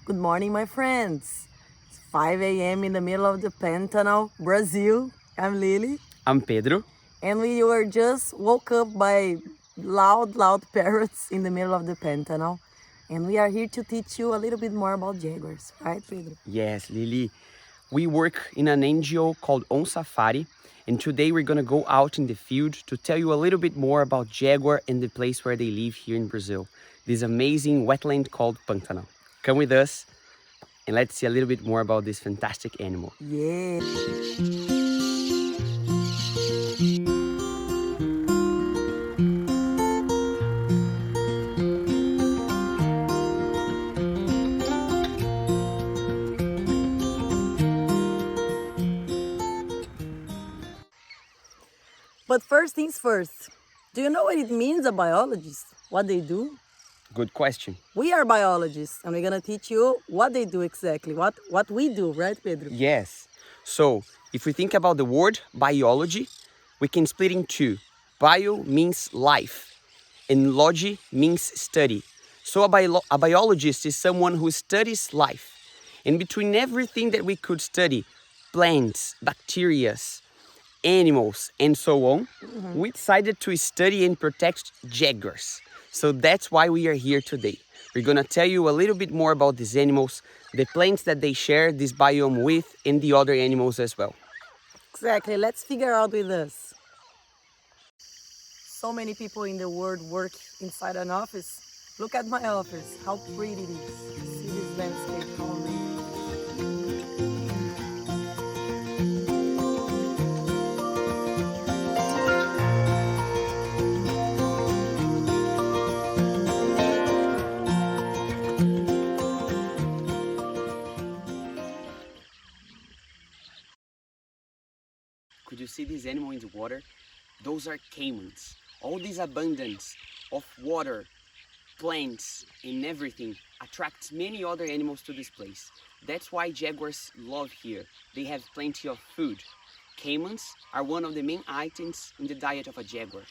Good morning, my friends. It's 5 a.m. in the middle of the Pantanal, Brazil. I'm Lily. I'm Pedro. And we were just woke up by loud parrots in the middle of the Pantanal. And we are here to teach you a little bit more about jaguars, right, Pedro? Yes, Lily. We work in an NGO called Oncafari, and today we're gonna go out in the field to tell you a little bit more about jaguar and the place where they live here in Brazil. This amazing wetland called Pantanal. Come with us and let's see a little bit more about this fantastic animal. Yeah. But first things first, do you know what it means, a biologist? What they do? Good question. We are biologists, and we're gonna teach you what they do exactly, what we do, right, Pedro? Yes. So, if we think about the word biology, we can split in two. Bio means life, and logy means study. So a biologist is someone who studies life. And between everything that we could study, plants, bacteria, animals, and so on, we decided to study and protect jaguars. So that's why we are here today. We're gonna tell you a little bit more about these animals, the plants that they share this biome with, and the other animals as well. Exactly, let's figure out with us. So many people in the world work inside an office. Look at my office, how pretty it is. See this landscape, how amazing. Could you see this animal in the water? Those are caimans. All this abundance of water, plants, and everything attracts many other animals to this place. That's why jaguars love here. They have plenty of food. Caimans are one of the main items in the diet of a jaguar.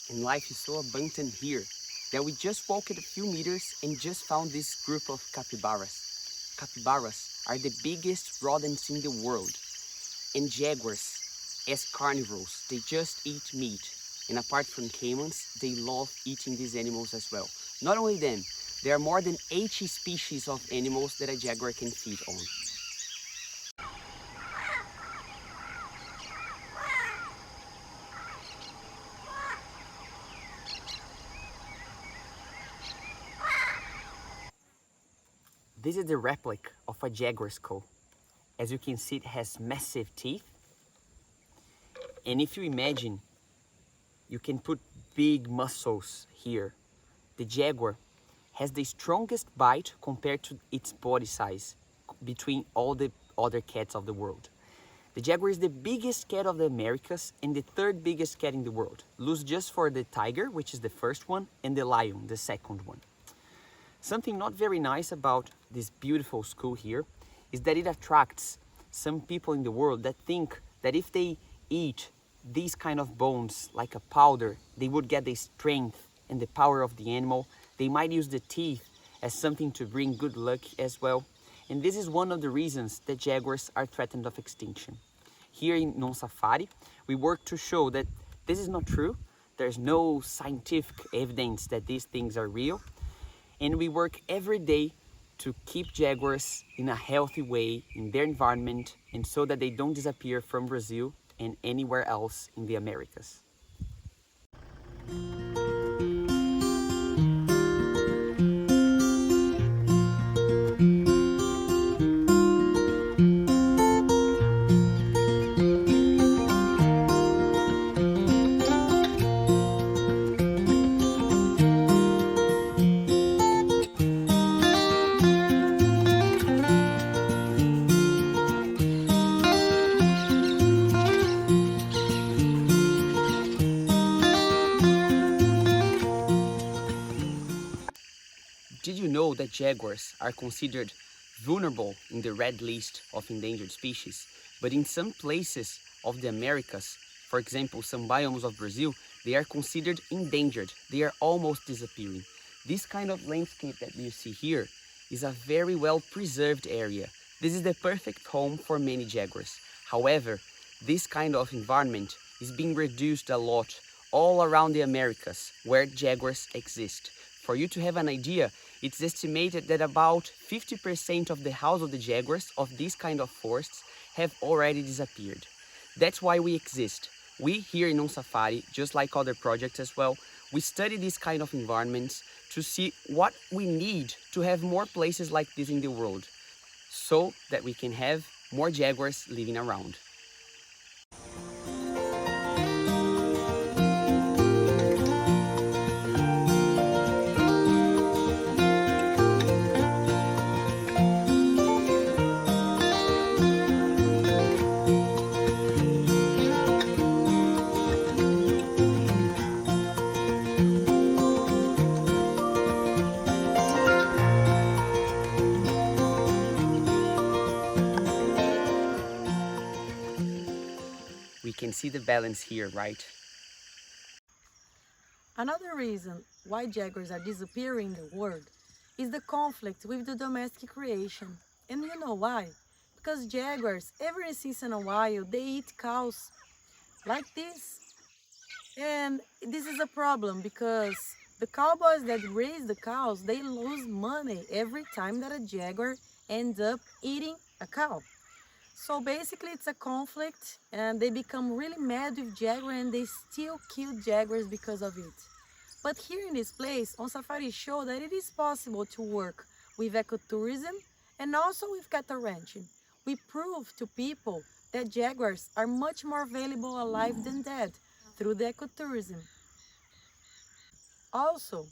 And life is so abundant here that we just walked a few meters and just found this group of capybaras. Capybaras are the biggest rodents in the world. And jaguars, as carnivores, they just eat meat. And apart from caimans, they love eating these animals as well. Not only them, there are more than 80 species of animals that a jaguar can feed on. This is the replica of a jaguar skull. As you can see, it has massive teeth. And if you imagine, you can put big muscles here. The jaguar has the strongest bite compared to its body size between all the other cats of the world. The jaguar is the biggest cat of the Americas and the third biggest cat in the world. Lose just for the tiger, which is the first one, and the lion, the second one. Something not very nice about this beautiful skull here is that it attracts some people in the world that think that if they eat these kind of bones like a powder, they would get the strength and the power of the animal. They might use the teeth as something to bring good luck as well. And this is one of the reasons that jaguars are threatened of extinction. Here in Oncafari, we work to show that this is not true. There's no scientific evidence that these things are real. And we work every day to keep jaguars in a healthy way in their environment and so that they don't disappear from Brazil and anywhere else in the Americas. did you know that jaguars are considered vulnerable in the red list of endangered species? But in some places of the Americas, for example, some biomes of Brazil, they are considered endangered. They are almost disappearing. This kind of landscape that you see here is a very well preserved area. This is the perfect home for many jaguars. However, this kind of environment is being reduced a lot all around the Americas where jaguars exist. For you to have an idea, it's estimated that about 50% of the house of the jaguars of these kind of forests have already disappeared. That's why we exist. We here in Oncafari, just like other projects as well, we study these kind of environments to see what we need to have more places like this in the world, so that we can have more jaguars living around. We can see the balance here, right? Another reason why jaguars are disappearing in the world is the conflict with the domestic creation. And you know why? Because jaguars, every once in a while, they eat cows like this. And this is a problem because the cowboys that raise the cows, they lose money every time that a jaguar ends up eating a cow. So basically it's a conflict and they become really mad with jaguar and they still kill jaguars because of it. But here in this place, Oncafari show that it is possible to work with ecotourism and also with cattle ranching. We prove to people that jaguars are much more valuable alive than dead through the ecotourism. Also,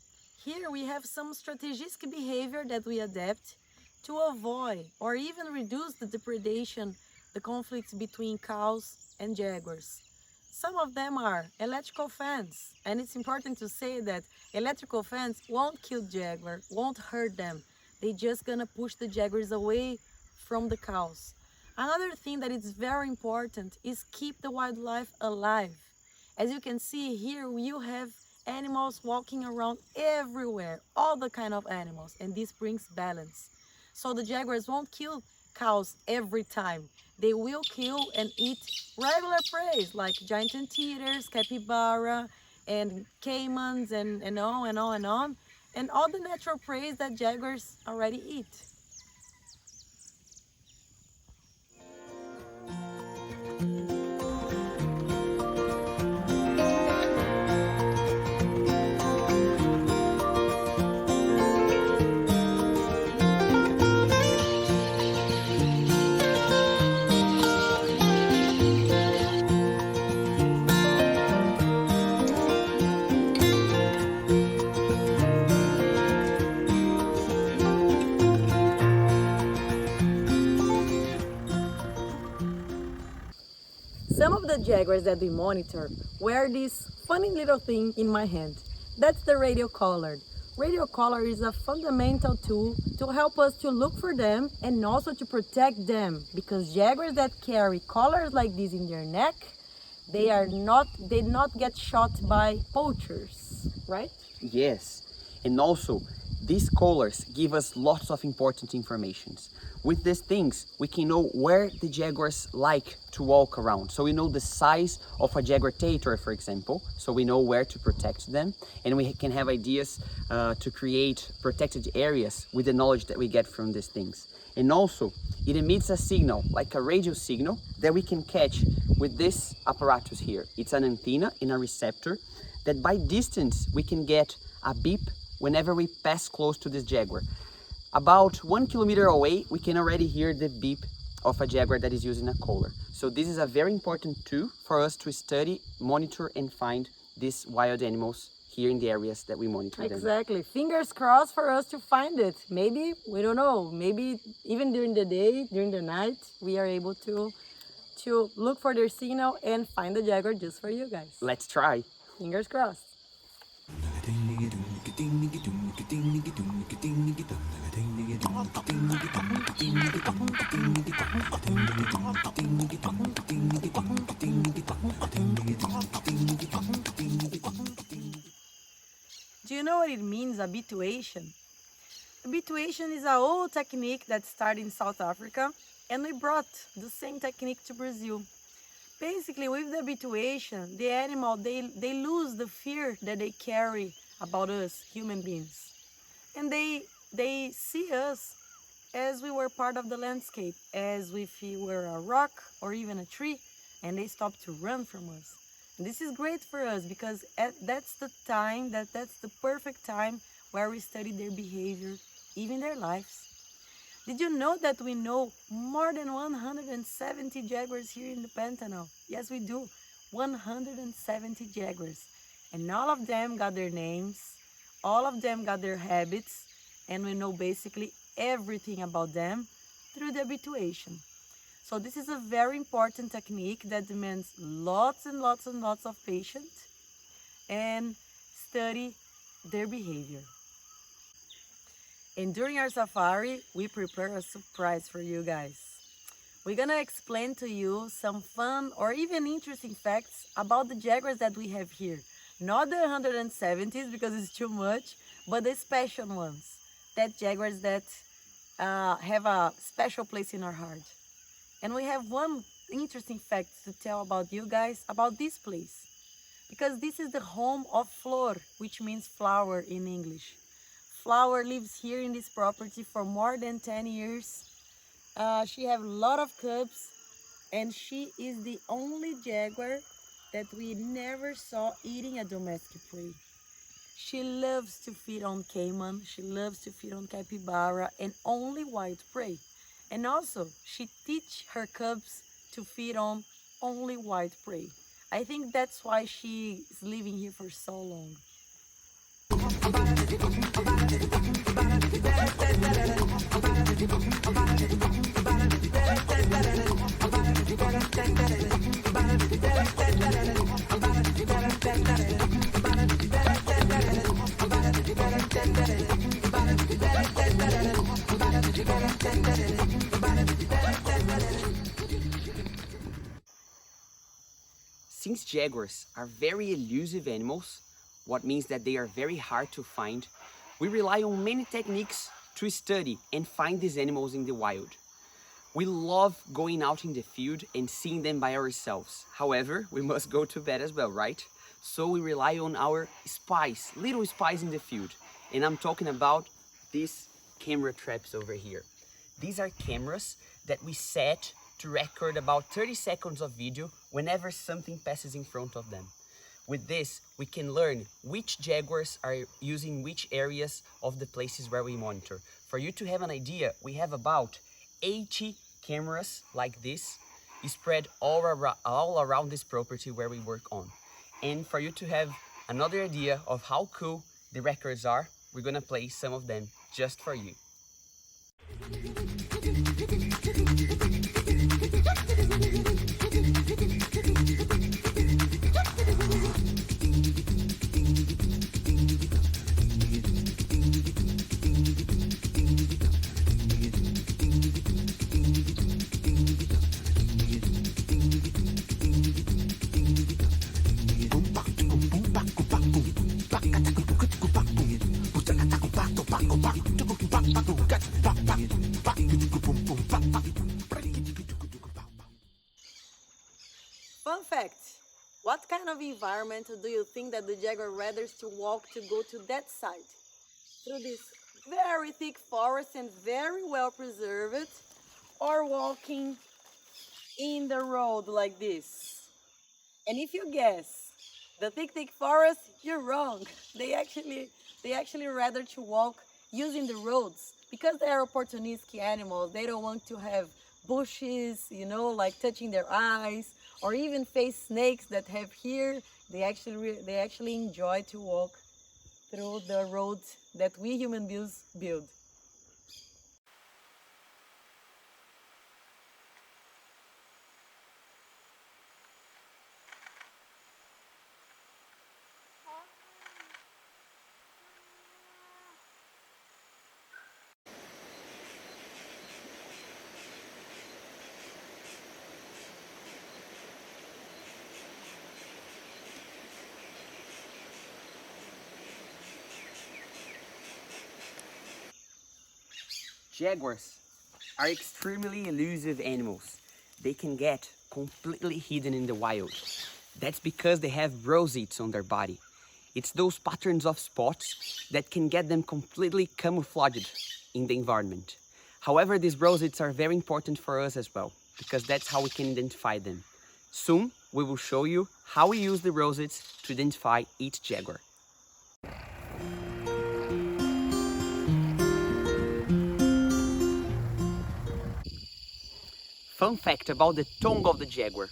here we have some strategic behavior that we adapt to avoid or even reduce the depredation, the conflicts between cows and jaguars. Some of them are electrical fence, and it's important to say that electrical fence won't kill jaguar, won't hurt them. They just gonna push the jaguars away from the cows. Another thing that is very important is keep the wildlife alive. As you can see here, you have animals walking around everywhere, all the kind of animals, and this brings balance. So the jaguars won't kill cows every time. They will kill and eat regular prey like giant anteaters, capybara, and caimans, and on and on and on, and all the natural prey that jaguars already eat. Some of the jaguars that we monitor wear this funny little thing in my hand. That's the radio collar. Radio collar is a fundamental tool to help us to look for them and also to protect them, because jaguars that carry collars like this in their neck, they not get shot by poachers, right? Yes, and also these collars give us lots of important informations. With these things, we can know where the jaguars like to walk around. So we know the size of a jaguar territory, for example, so we know where to protect them, and we can have ideas to create protected areas with the knowledge that we get from these things. And also, it emits a signal, like a radio signal, that we can catch with this apparatus here. It's an antenna and a receptor that by distance we can get a beep whenever we pass close to this jaguar. About 1 kilometer away, we can already hear the beep of a jaguar that is using a collar. So this is a very important tool for us to study, monitor, and find these wild animals here in the areas that we monitor them. Exactly. Fingers crossed for us to find it. Maybe, we don't know, maybe even during the day, during the night, we are able to look for their signal and find the jaguar just for you guys. Let's try. Fingers crossed. Do you know what it means, habituation? Habituation is an old technique that started in South Africa, and we brought the same technique to Brazil. Basically, with the habituation, the animal, they lose the fear that they carry about us, human beings. And they see us as we were part of the landscape, as if we were a rock or even a tree, and they stop to run from us. And this is great for us because that's the time, that's the perfect time where we study their behavior, even their lives. Did you know that we know more than 170 jaguars here in the Pantanal? Yes, we do. 170 jaguars. And all of them got their names, all of them got their habits, and we know basically everything about them through the habituation. So this is a very important technique that demands lots and lots and lots of patience and study their behavior. And during our safari, we prepare a surprise for you guys. We're gonna explain to you some fun or even interesting facts about the jaguars that we have here. Not the 170s because it's too much, but the special ones. That jaguars that have a special place in our heart. And we have one interesting fact to tell about you guys about this place. Because this is the home of Flor, which means flower in English. Flower lives here in this property for more than 10 years. She has a lot of cubs, and she is the only jaguar that we never saw eating a domestic prey. She loves to feed on caiman, she loves to feed on capybara and only white prey. And also, she teaches her cubs to feed on only white prey. I think that's why she is living here for so long. Since jaguars are very elusive animals, what means that they are very hard to find, we rely on many techniques to study and find these animals in the wild. We love going out in the field and seeing them by ourselves. However, we must go to bed as well, right? So we rely on our spies, little spies in the field. And I'm talking about these camera traps over here. These are cameras that we set to record about 30 seconds of video whenever something passes in front of them. With this, we can learn which jaguars are using which areas of the places where we monitor. For you to have an idea, we have about 80 cameras like this spread all around this property where we work on. And for you to have another idea of how cool the records are, we're gonna play some of them just for you. Fun fact, what kind of environment do you think that the jaguar rather to walk to go to that side? Through this very thick forest and very well preserved, or walking in the road like this? And if you guess the thick forest, you're wrong. They actually rather to walk using the roads because they are opportunistic animals. They don't want to have bushes, like touching their eyes, or even face snakes that have here. They actually enjoy to walk through the roads that we human beings build. Jaguars are extremely elusive animals. They can get completely hidden in the wild. That's because they have rosettes on their body. It's those patterns of spots that can get them completely camouflaged in the environment. However, these rosettes are very important for us as well, because that's how we can identify them. Soon, we will show you how we use the rosettes to identify each jaguar. Fun fact about the tongue of the jaguar.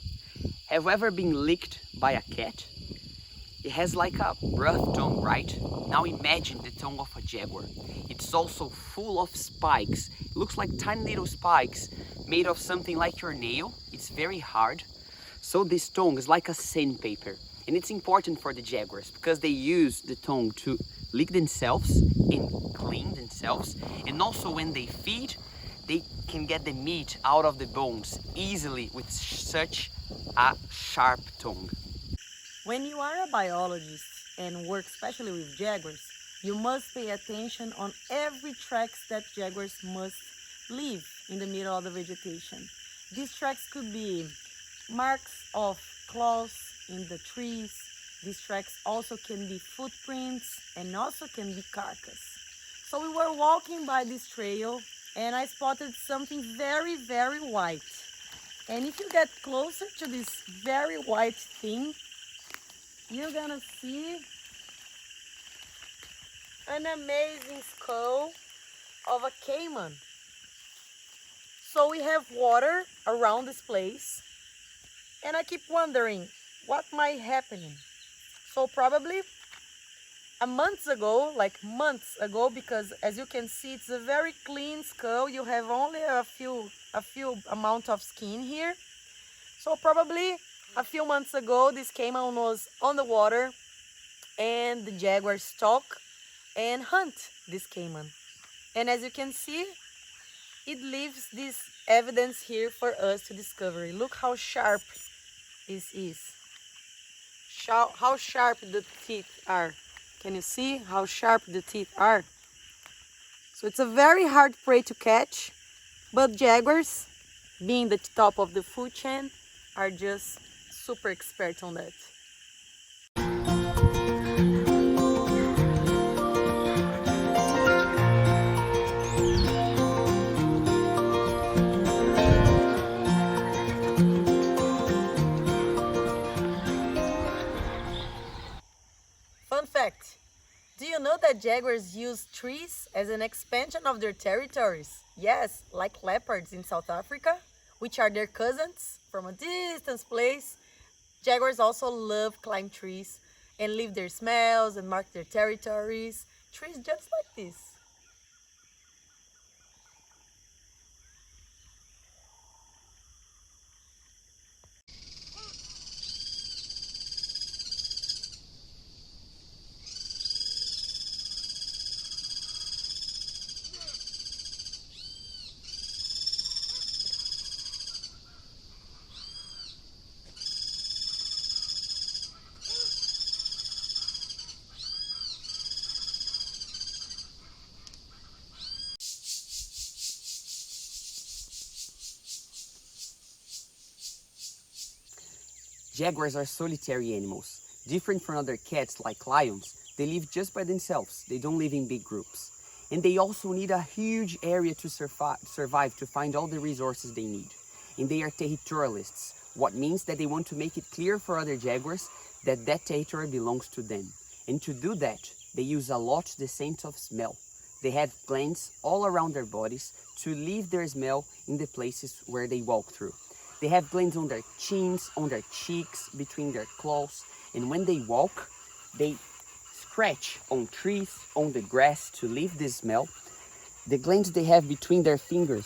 Have you ever been licked by a cat? It has like a rough tongue, right? Now imagine the tongue of a jaguar. It's also full of spikes. It looks like tiny little spikes made of something like your nail. It's very hard. So this tongue is like a sandpaper. And it's important for the jaguars because they use the tongue to lick themselves and clean themselves. And also when they feed, they can get the meat out of the bones easily with such a sharp tongue. When you are a biologist and work especially with jaguars, you must pay attention on every tracks that jaguars must leave in the middle of the vegetation. These tracks could be marks of claws in the trees. These tracks also can be footprints and also can be carcass. So we were walking by this trail and I spotted something very, very white. And if you get closer to this very white thing, you're gonna see an amazing skull of a caiman. So we have water around this place and I keep wondering what might happen. So probably months ago, because as you can see, it's a very clean skull. You have only a few amount of skin here. So probably a few months ago, this caiman was on the water and the jaguar stalk and hunt this caiman. And as you can see, it leaves this evidence here for us to discover. Look how sharp this is. How sharp the teeth are. Can you see how sharp the teeth are? So it's a very hard prey to catch, but jaguars, being the top of the food chain, are just super expert on that. Fun fact, do you know that jaguars use trees as an expansion of their territories? Yes, like leopards in South Africa, which are their cousins from a distant place. Jaguars also love climb trees and leave their smells and mark their territories. Trees just like this. Jaguars are solitary animals. Different from other cats like lions, they live just by themselves. They don't live in big groups. And they also need a huge area to survive to find all the resources they need. And they are territorialists, what means that they want to make it clear for other jaguars that that territory belongs to them. And to do that, they use a lot the sense of smell. They have glands all around their bodies to leave their smell in the places where they walk through. They have glands on their chins, on their cheeks, between their claws, and when they walk, they scratch on trees, on the grass to leave the smell. The glands they have between their fingers,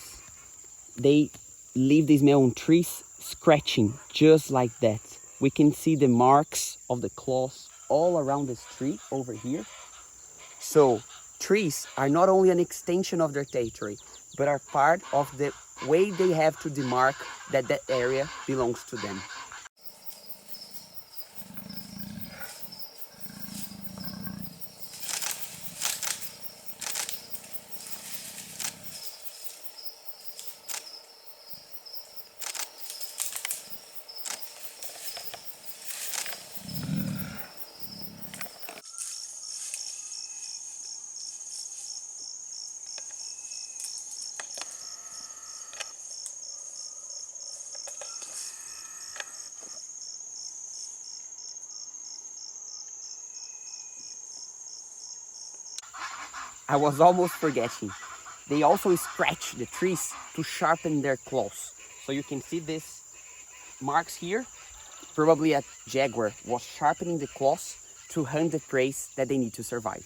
they leave the smell on trees, scratching just like that. We can see the marks of the claws all around this tree over here. So trees are not only an extension of their territory, but are part of the way they have to demark that that area belongs to them. I was almost forgetting. They also scratch the trees to sharpen their claws. So you can see these marks here. Probably a jaguar was sharpening the claws to hunt the prey that they need to survive.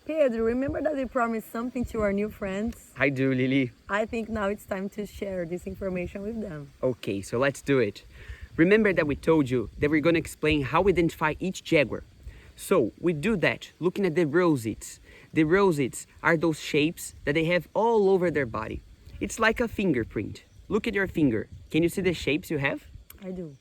Pedro, remember that we promised something to our new friends? I do, Lily. I think now it's time to share this information with them. Okay, so let's do it. Remember that we told you that we're going to explain how we identify each jaguar. So we do that looking at the rosettes. The rosettes are those shapes that they have all over their body. It's like a fingerprint. Look at your finger. Can you see the shapes you have? I do.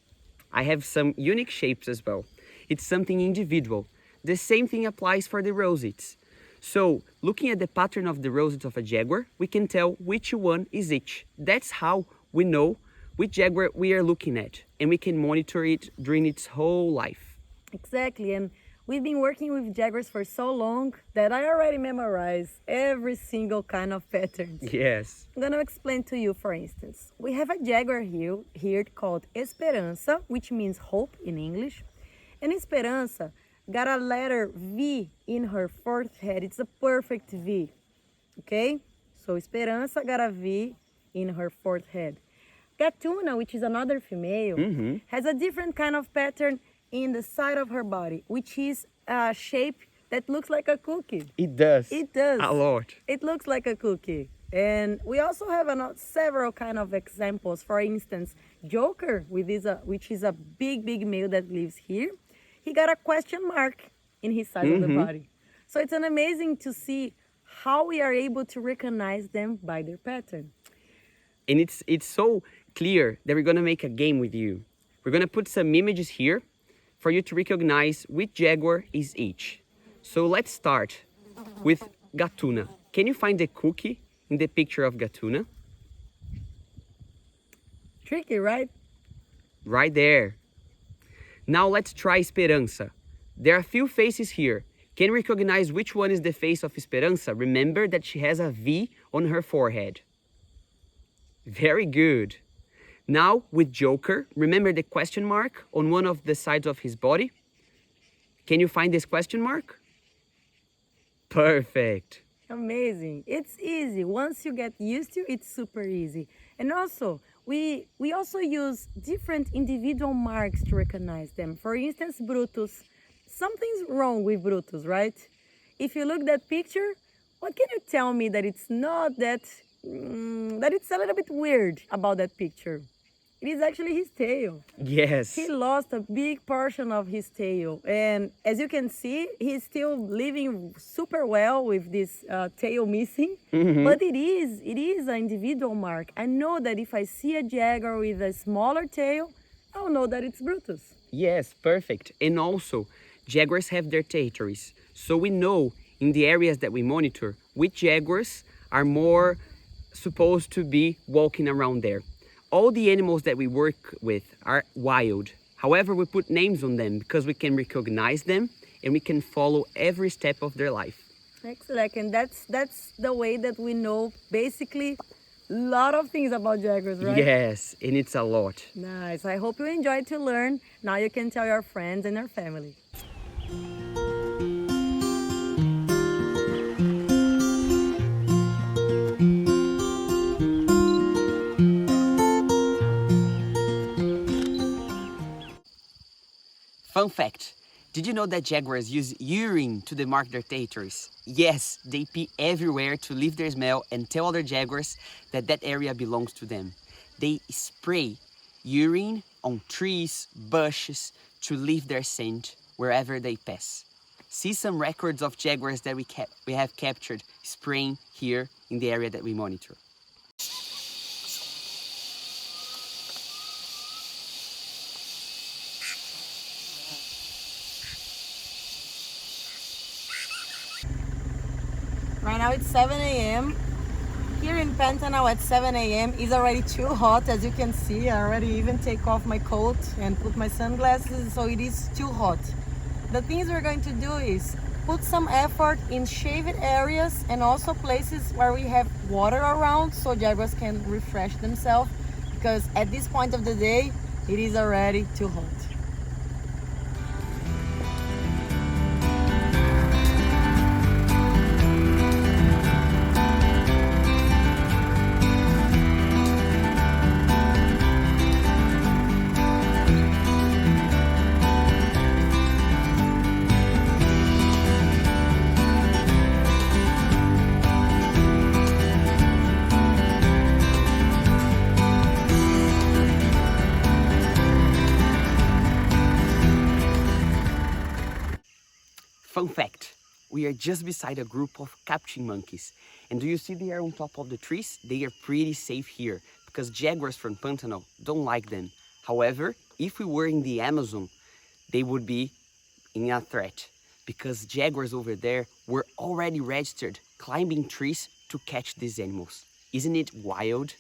I have some unique shapes as well. It's something individual. The same thing applies for the rosettes. So, looking at the pattern of the rosettes of a jaguar, we can tell which one is each. That's how we know which jaguar we are looking at, and we can monitor it during its whole life. Exactly, and we've been working with jaguars for so long that I already memorized every single kind of pattern. Yes. I'm gonna explain to you, for instance. We have a jaguar here called Esperança, which means hope in English. And Esperança got a letter V in her forehead. It's a perfect V, okay? So Esperança got a V in her forehead. Gatuna, which is another female, has a different kind of pattern in the side of her body, which is a shape that looks like a cookie. It does. It does. A lot. It looks like a cookie. And we also have several kind of examples. For instance, Joker, which is a big male that lives here, he got a question mark in his side of the body. So it's amazing to see how we are able to recognize them by their pattern. And it's so clear that we're gonna make a game with you. We're gonna put some images here for you to recognize which jaguar is each. So let's start with Gatuna. Can you find the cookie in the picture of Gatuna? Tricky, right? Right there. Now let's try Esperança. There are a few faces here. Can you recognize which one is the face of Esperança? Remember that she has a V on her forehead. Very good. Now with Joker, remember the question mark on one of the sides of his body? Can you find this question mark? Perfect. Amazing. It's easy. Once you get used to it, it's super easy. And also, we also use different individual marks to recognize them. For instance, Brutus. Something's wrong with Brutus, right? If you look at that picture, what can you tell me that it's not that it's a little bit weird about that picture? It is actually his tail. Yes. He lost a big portion of his tail. And as you can see, he's still living super well with this tail missing. But it is an individual mark. I know that if I see a jaguar with a smaller tail, I'll know that it's Brutus. Yes, perfect. And also, jaguars have their territories. So we know in the areas that we monitor which jaguars are more supposed to be walking around there. All the animals that we work with are wild. However, we put names on them because we can recognize them and we can follow every step of their life. Excellent, and that's the way that we know basically a lot of things about jaguars, right? Yes, and it's a lot. Nice. I hope you enjoyed to learn. Now you can tell your friends and your family. Fun fact, did you know that jaguars use urine to demark their territories? Yes, they pee everywhere to leave their smell and tell other jaguars that that area belongs to them. They spray urine on trees, bushes to leave their scent wherever they pass. See some records of jaguars that we have captured spraying here in the area that we monitor. Right now it's 7 a.m. Here in Pantanal at 7 a.m. is already too hot, as you can see. I already even take off my coat and put my sunglasses, so it is too hot. The things we're going to do is put some effort in shaded areas and also places where we have water around so jaguars can refresh themselves, because at this point of the day, it is already too hot. Fun fact, we are just beside a group of capturing monkeys. And do you see they are on top of the trees? They are pretty safe here because jaguars from Pantanal don't like them. However, if we were in the Amazon, they would be in a threat because jaguars over there were already registered climbing trees to catch these animals. Isn't it wild?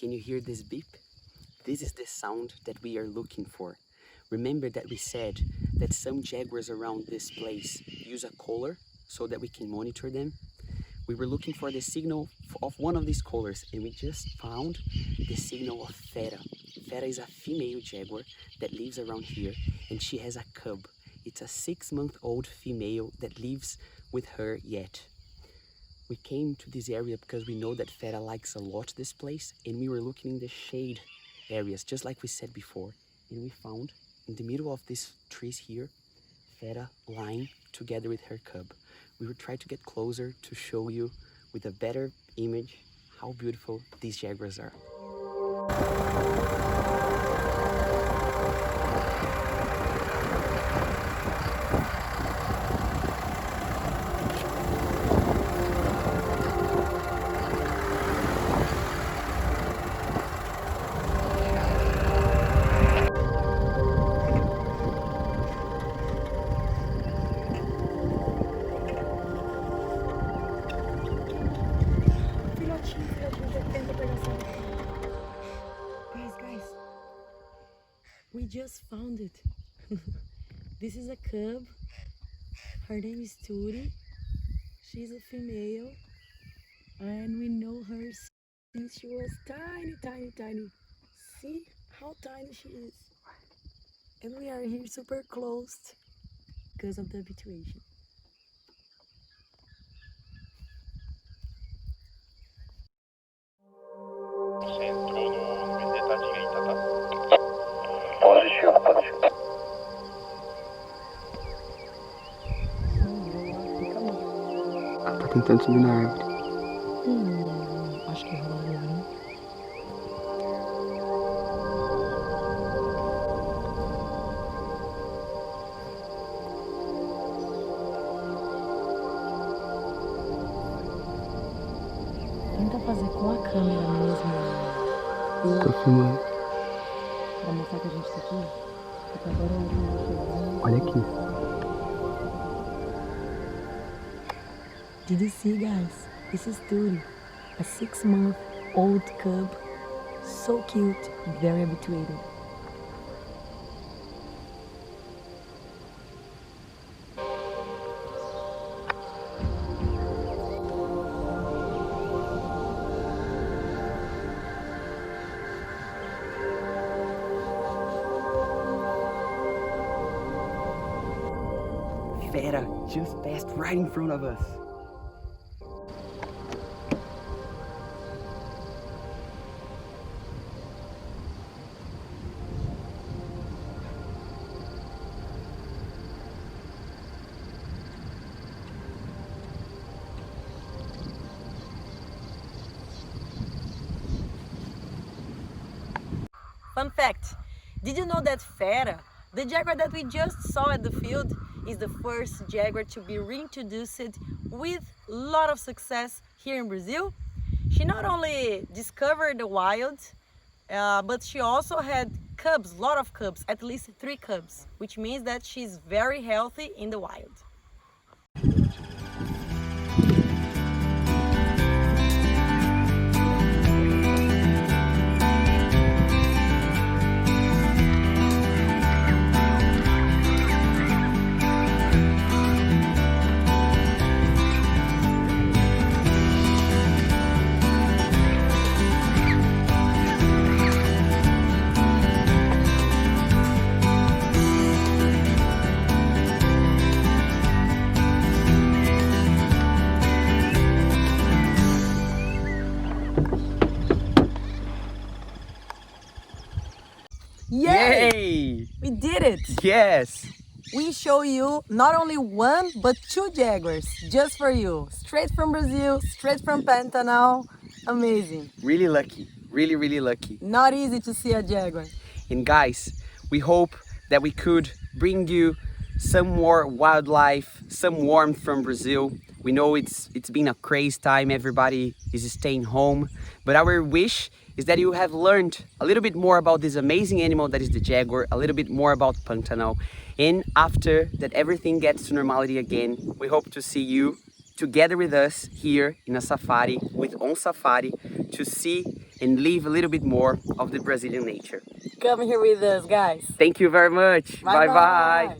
Can you hear this beep? This is the sound that we are looking for. Remember that we said that some jaguars around this place use a collar so that we can monitor them? We were looking for the signal of one of these collars and we just found the signal of Fera. Fera is a female jaguar that lives around here and she has a cub. It's a 6-month-old female that lives with her yet. We came to this area because we know that Fera likes a lot this place and we were looking in the shade areas, just like we said before. And we found in the middle of these trees here, Fera lying together with her cub. We will try to get closer to show you with a better image how beautiful these jaguars are. Guys, we just found it. This is a cub. Her name is Turi. She's a female, and we know her since she was tiny. See how tiny she is. And we are here super close because of the habituation. Ela tá tentando subir na árvore. Acho que rolou, né? Tenta fazer com a câmera mesmo. Tô filmando. Pra mostrar que a gente tá aqui. Porque agora eu vou. Olha aqui. Did you see, guys? This is Turi, a 6-month-old cub. So cute, very habituated. fera just passed right in front of us. Fun fact, did you know that fera, the jaguar that we just saw at the field, is the first jaguar to be reintroduced with a lot of success here in Brazil? She not only discovered the wild, but she also had cubs, a lot of cubs, at least 3 cubs, which means that she's very healthy in the wild. Yay! We did it! Yes! We show you not only 1 but 2 jaguars just for you. Straight from Brazil, straight from Pantanal. Amazing. Really lucky. Really lucky. Not easy to see a jaguar. And guys, we hope that we could bring you some more wildlife, some warmth from Brazil. We know it's been a crazy time, everybody is staying home, but our wish is that you have learned a little bit more about this amazing animal that is the jaguar, a little bit more about Pantanal, and after that everything gets to normality again, we hope to see you together with us here in a safari with Oncafari to see and live a little bit more of the Brazilian nature. Come here with us, guys. Thank you very much. Bye bye.